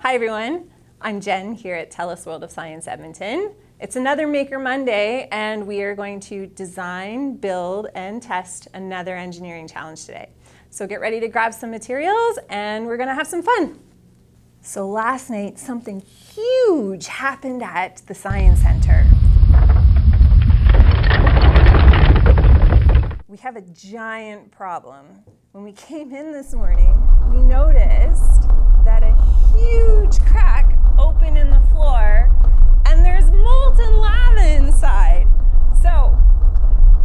Hi everyone, I'm Jen here at Tell Us World of Science Edmonton. It's another Maker Monday and we are going to design, build, and test another engineering challenge today. So get ready to grab some materials and we're gonna have some fun. So last night something huge happened at the Science Center. We have a giant problem. When we came in this morning, we noticed that a huge crack opened in the floor and there's molten lava inside. So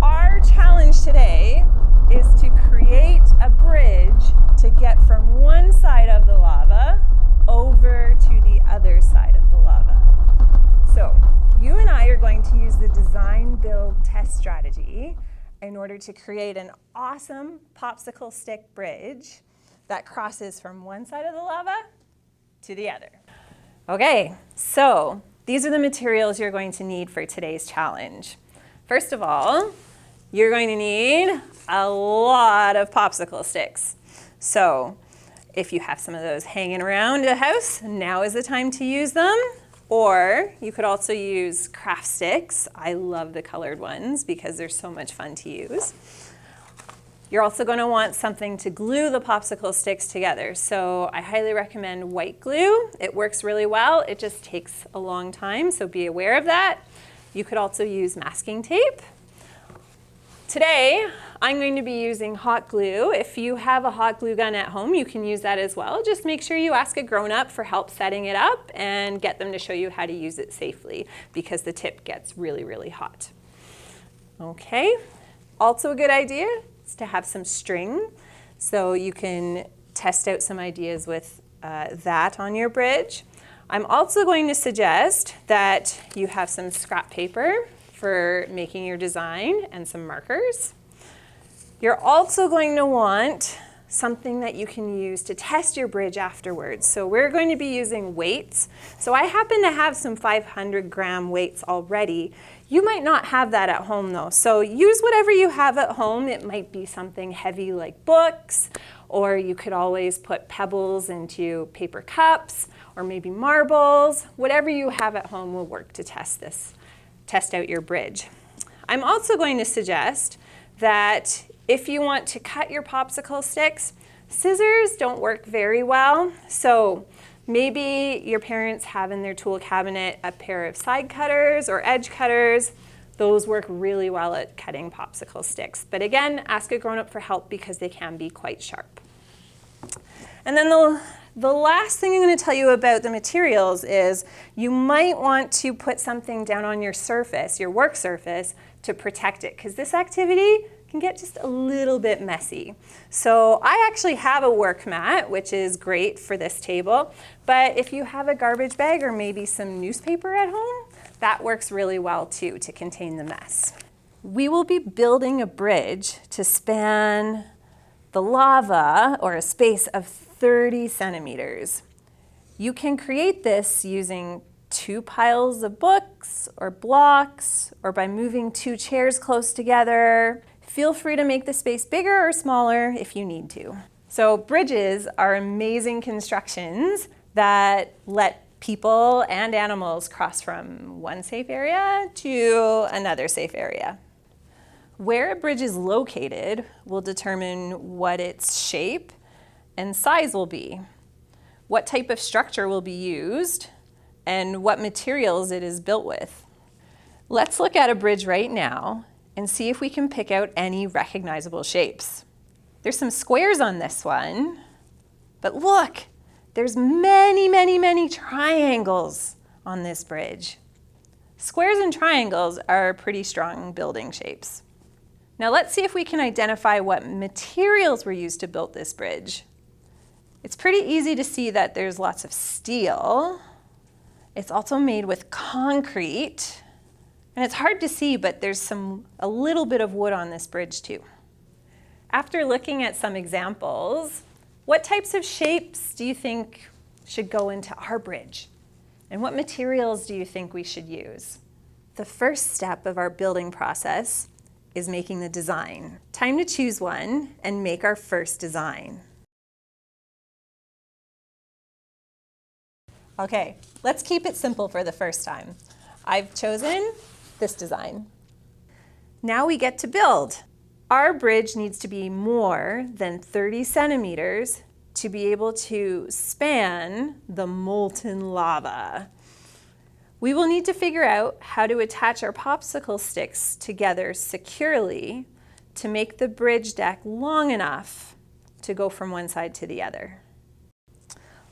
our challenge today is to create a bridge to get from one side of the lava over to the other side of the lava. So you and I are going to use the design, build, test strategy in order to create an awesome popsicle stick bridge that crosses from one side of the lava to the other. Okay, so these are the materials you're going to need for today's challenge. First of all, you're going to need a lot of popsicle sticks. So if you have some of those hanging around the house, now is the time to use them. Or you could also use craft sticks. I love the colored ones because they're so much fun to use. You're also going to want something to glue the popsicle sticks together. So I highly recommend white glue. It works really well. It just takes a long time, so be aware of that. You could also use masking tape. Today, I'm going to be using hot glue. If you have a hot glue gun at home, you can use that as well. Just make sure you ask a grown-up for help setting it up and get them to show you how to use it safely because the tip gets really, really hot. Okay, also a good idea is to have some string so you can test out some ideas with that on your bridge. I'm also going to suggest that you have some scrap paper for making your design and some markers. You're also going to want something that you can use to test your bridge afterwards. So we're going to be using weights. So I happen to have some 500-gram weights already. You might not have that at home though. So use whatever you have at home. It might be something heavy like books, or you could always put pebbles into paper cups, or maybe marbles. Whatever you have at home will work to test out your bridge. I'm also going to suggest that if you want to cut your popsicle sticks, scissors don't work very well. So maybe your parents have in their tool cabinet a pair of side cutters or edge cutters. Those work really well at cutting popsicle sticks. But again, ask a grown-up for help because they can be quite sharp. And then the last thing I'm going to tell you about the materials is you might want to put something down on your surface, your work surface, to protect it because this activity can get just a little bit messy. So I actually have a work mat, which is great for this table, but if you have a garbage bag or maybe some newspaper at home, that works really well too to contain the mess. We will be building a bridge to span the lava or a space of 30 centimeters. You can create this using 2 piles of books or blocks or by moving 2 chairs close together. Feel free to make the space bigger or smaller if you need to. So bridges are amazing constructions that let people and animals cross from one safe area to another safe area. Where a bridge is located will determine what its shape and size will be, what type of structure will be used, and what materials it is built with. Let's look at a bridge right now and see if we can pick out any recognizable shapes. There's some squares on this one, but look, there's many, many, many triangles on this bridge. Squares and triangles are pretty strong building shapes. Now let's see if we can identify what materials were used to build this bridge. It's pretty easy to see that there's lots of steel. It's also made with concrete. And it's hard to see, but there's a little bit of wood on this bridge too. After looking at some examples, what types of shapes do you think should go into our bridge? And what materials do you think we should use? The first step of our building process is making the design. Time to choose one and make our first design. Okay, let's keep it simple for the first time. I've chosen this design. Now we get to build. Our bridge needs to be more than 30 centimeters to be able to span the molten lava. We will need to figure out how to attach our popsicle sticks together securely to make the bridge deck long enough to go from one side to the other.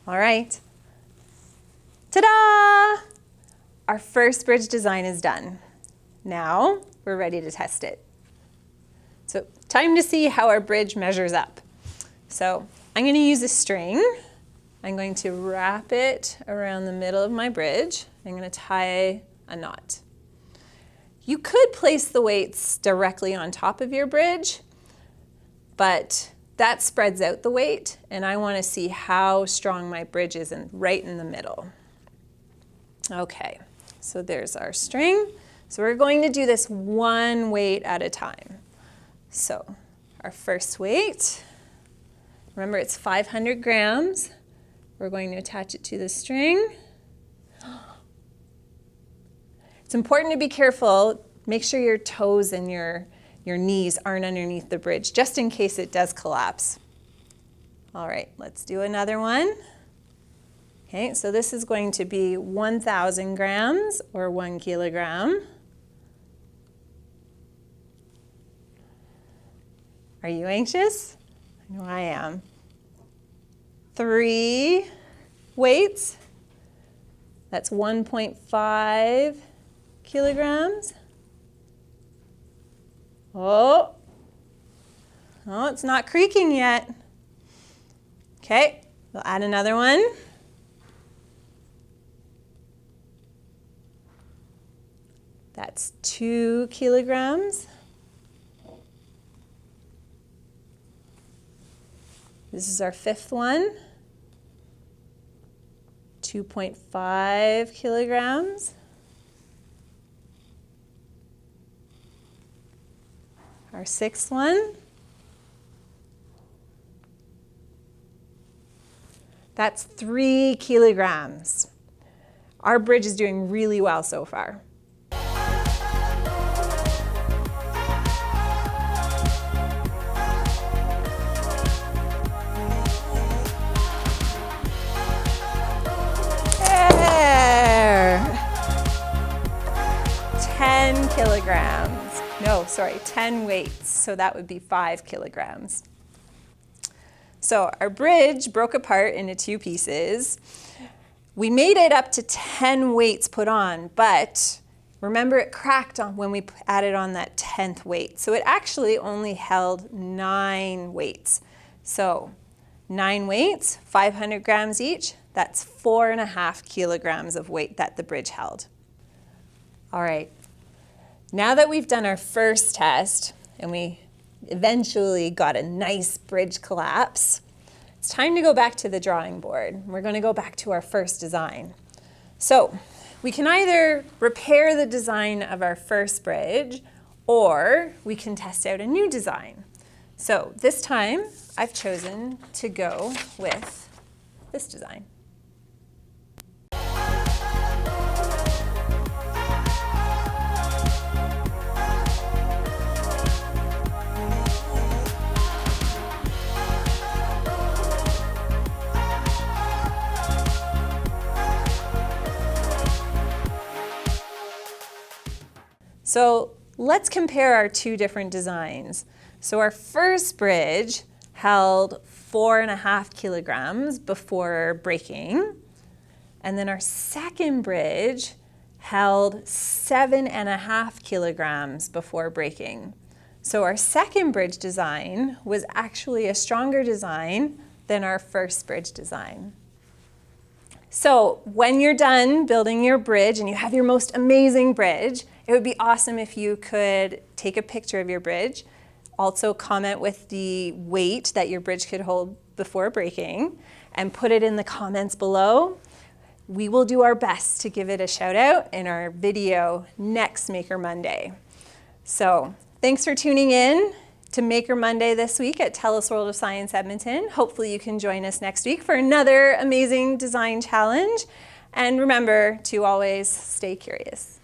All right, ta-da! Our first bridge design is done. Now we're ready to test it. So time to see how our bridge measures up. So I'm going to use a string. I'm going to wrap it around the middle of my bridge. I'm going to tie a knot. You could place the weights directly on top of your bridge, but that spreads out the weight, and I want to see how strong my bridge is right in the middle. Okay, so there's our string. So we're going to do this one weight at a time. So our first weight, remember it's 500 grams. We're going to attach it to the string. It's important to be careful. Make sure your toes and your knees aren't underneath the bridge, just in case it does collapse. All right, let's do another one. Okay, so this is going to be 1,000 grams or 1 kilogram. Are you anxious? I know I am. 3 weights. That's 1.5 kilograms. Oh, it's not creaking yet. Okay, we'll add another one. That's 2 kilograms. This is our 5th one. 2.5 kilograms. Our 6th one. That's 3 kilograms. Our bridge is doing really well so far. There! 10 kilograms. No, sorry, 10 weights, so that would be 5 kilograms. So our bridge broke apart into 2 pieces. We made it up to 10 weights put on, but remember it cracked on when we added on that 10th weight. So it actually only held 9 weights. So 9 weights, 500 grams each, that's 4.5 kilograms of weight that the bridge held. All right. Now that we've done our first test and we eventually got a nice bridge collapse, it's time to go back to the drawing board. We're going to go back to our first design. So we can either repair the design of our first bridge or we can test out a new design. So this time I've chosen to go with this design. So let's compare our 2 different designs. So our first bridge held 4.5 kilograms before breaking, and then our second bridge held 7.5 kilograms before breaking. So our second bridge design was actually a stronger design than our first bridge design. So when you're done building your bridge and you have your most amazing bridge, it would be awesome if you could take a picture of your bridge. Also comment with the weight that your bridge could hold before breaking and put it in the comments below. We will do our best to give it a shout out in our video next Maker Monday. So thanks for tuning in to Maker Monday this week at TELUS World of Science Edmonton. Hopefully you can join us next week for another amazing design challenge. And remember to always stay curious.